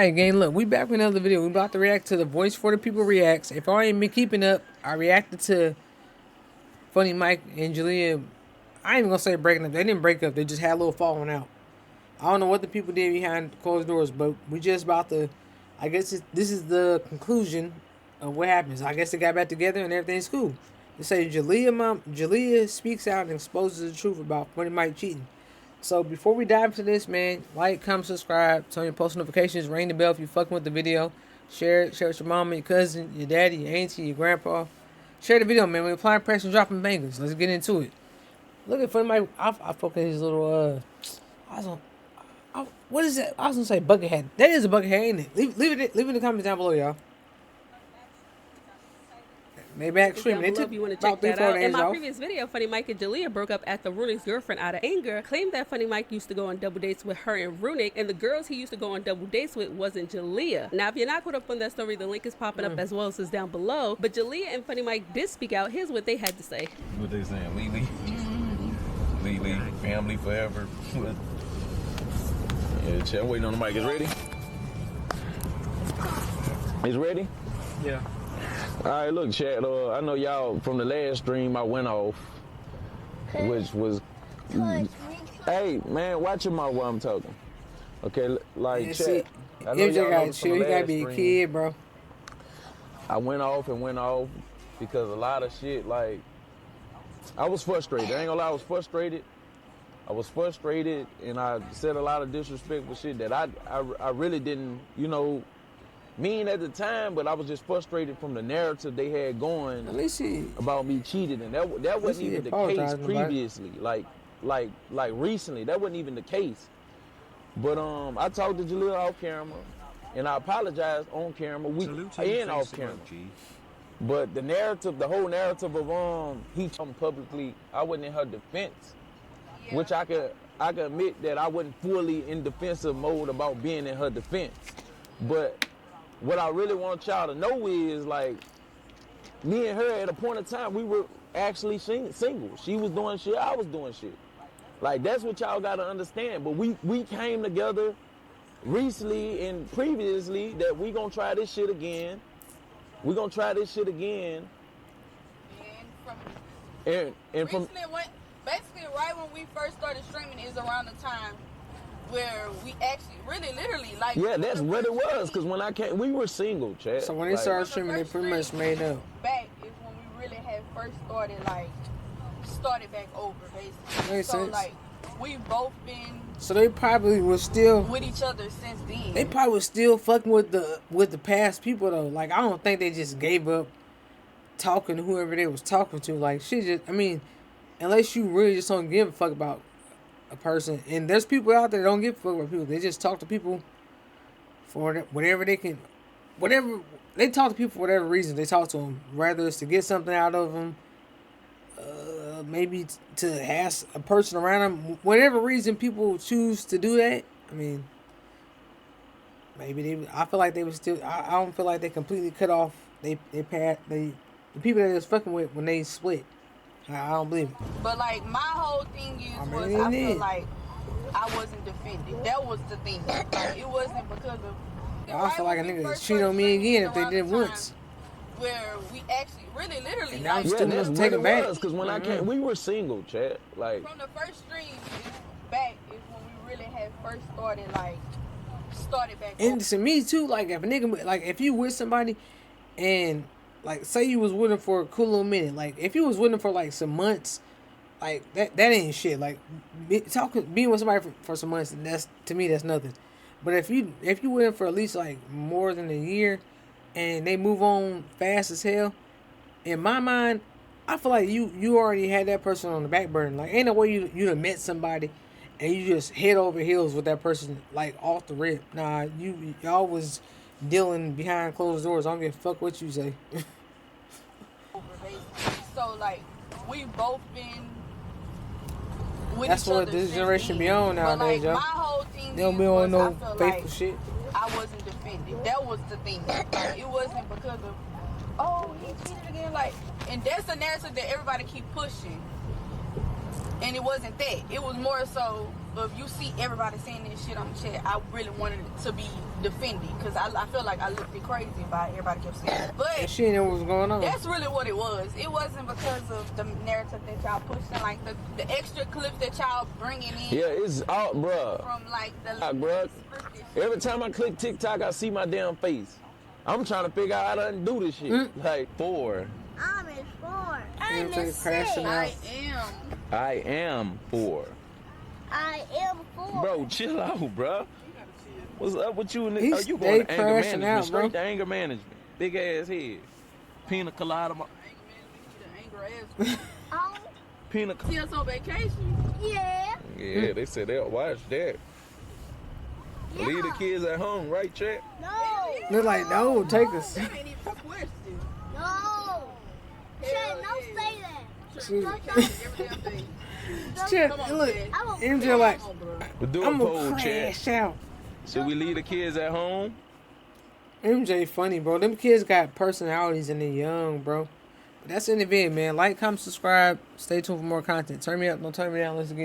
Alright, gang, look, we back with another video. We about to react to the Voice for the People reacts. If I ain't been keeping up, I reacted to FunnyMike and Jailyah. I ain't even gonna say breaking up. They didn't break up. They just had a little falling out. I don't know what the people did behind closed doors, but we just about to. I guess this is the conclusion of what happens. I guess they got back together and everything's cool. They say Jailyah speaks out and exposes the truth about FunnyMike cheating. So before we dive into this, man, like, comment, subscribe, turn your post notifications, ring the bell if you fucking with the video. Share it with your mama, your cousin, your daddy, your auntie, your grandpa. Share the video, man. We're applying pressure and dropping bangers. Let's get into it. Look at FunnyMike. I fucking his little what is that? I was gonna say bucket hat. That is a bucket hat, ain't it? Leave it in the comments down below, y'all. They back streaming. They took if you want to check that out. In my off. previous video, FunnyMike and Jailyah broke up after Runik's girlfriend, out of anger, claimed that FunnyMike used to go on double dates with her and Runik, and the girls he used to go on double dates with wasn't Jailyah. Now, if you're not caught up on that story, the link is popping up as well as it's down below. But Jailyah and FunnyMike did speak out. Here's what they had to say. What they saying? Lee, family forever. Yeah, chat. Waiting on the mic. Is ready? Is ready? Yeah. All right, look, chat. I know y'all from the last stream I went off, which was. Hey, man, watch your mouth while I'm talking. Okay, like, chat. I know y'all gotta chill. You gotta be a kid, bro. I went off because a lot of shit, like, I was frustrated. I ain't gonna lie, I was frustrated. And I said a lot of disrespectful shit that I really didn't, mean at the time, but I was just frustrated from the narrative they had going about me cheating, and that wasn't even the case previously. Like recently, that wasn't even the case. But I talked to Jailyah off camera, and I apologized on camera, and off camera. But the narrative, the whole narrative of he told publicly, I wasn't in her defense, which I could admit that I wasn't fully in defensive mode about being in her defense, but. What I really want y'all to know is, like, me and her at a point in time, we were actually single. She was doing shit, I was doing shit. Like, that's what y'all gotta understand. But we came together recently and previously that we gonna try this shit again. We gonna try this shit again. And from recently, basically right when we first started streaming is around the time where we actually really literally like, yeah, that's what it was, because when I came, we were single, chat. So when they started streaming, they pretty much made up. Back is when we really had first started back over, basically. Makes sense. Like, we've both been, so they probably was still with each other since then. They probably was still fucking with the past people though. Like, I don't think they just gave up talking to whoever they was talking to. Like, shit, just, I mean, unless you really just don't give a fuck about a person, and there's people out there that don't give a fuck about people. They just talk to people for whatever they can, whatever they talk to people for whatever reason they talk to them. Whether it's to get something out of them, maybe to have a person around them. Whatever reason people choose to do that. I mean, maybe they. I feel like they was still. I don't feel like they completely cut off. The people that they was fucking with when they split. I don't believe it. But, like, my whole thing is, I feel like I wasn't defended. That was the thing. Like, it wasn't because of. I feel like a nigga would cheat on me again if they did it once. Where we actually really literally. And now I'm still taking back. Because when I came, we were single, chat. Like, from the first stream back is when we really had first started back. And to me too, like, if a nigga, like, if you with somebody and, like, say you was with him for a cool little minute. Like, if you was with him for, like, some months, like, that ain't shit. Like, being with somebody for some months, that's, to me, that's nothing. But if you with him for at least, like, more than a year, and they move on fast as hell, in my mind, I feel like you already had that person on the back burner. Like, ain't no way you done met somebody, and you just head over heels with that person, like, off the rip. Nah, y'all was dealing behind closed doors. I don't give a fuck what you say. So, like, we've both been with that's each other. That's what this generation be on nowadays, y'all. Like, my whole thing they don't be on no faithful like shit. I wasn't defended. That was the thing. It wasn't because of, he cheated again. Like, and that's the narrative that everybody keep pushing. And it wasn't that. It was more so But if you see everybody saying this shit on the chat, I really wanted it to be defended because I feel like I looked it crazy by everybody kept saying it. But she didn't know what was going on. That's really what it was. It wasn't because of the narrative that y'all pushing, like the extra clips that y'all bringing in. Yeah, it's out, bruh. From like the bruh. Every time I click TikTok, I see my damn face. I'm trying to figure out how to undo this shit. Like 4. I'm in 4. I'm in 6. I am 4. I am 4. Bro, chill out, bro. What's up with you? He Are you going to anger management? Out, straight to anger management. Big ass head. Pina colada. Pina colada. Still on vacation? Yeah. Yeah, they said they'll watch that. Yeah. Leave the kids at home, right, Chat? No. They're like, no, take us. That ain't even a question. No. Shay, don't say that. Chat, look, MJ like, We'll do a I'm poll, gonna crash Chat. out. Should we leave the kids at home? MJ funny, bro. Them kids got personalities and they're young, bro. But that's in the video, man. Like, comment, subscribe. Stay tuned for more content. Turn me up, don't turn me down. Let's get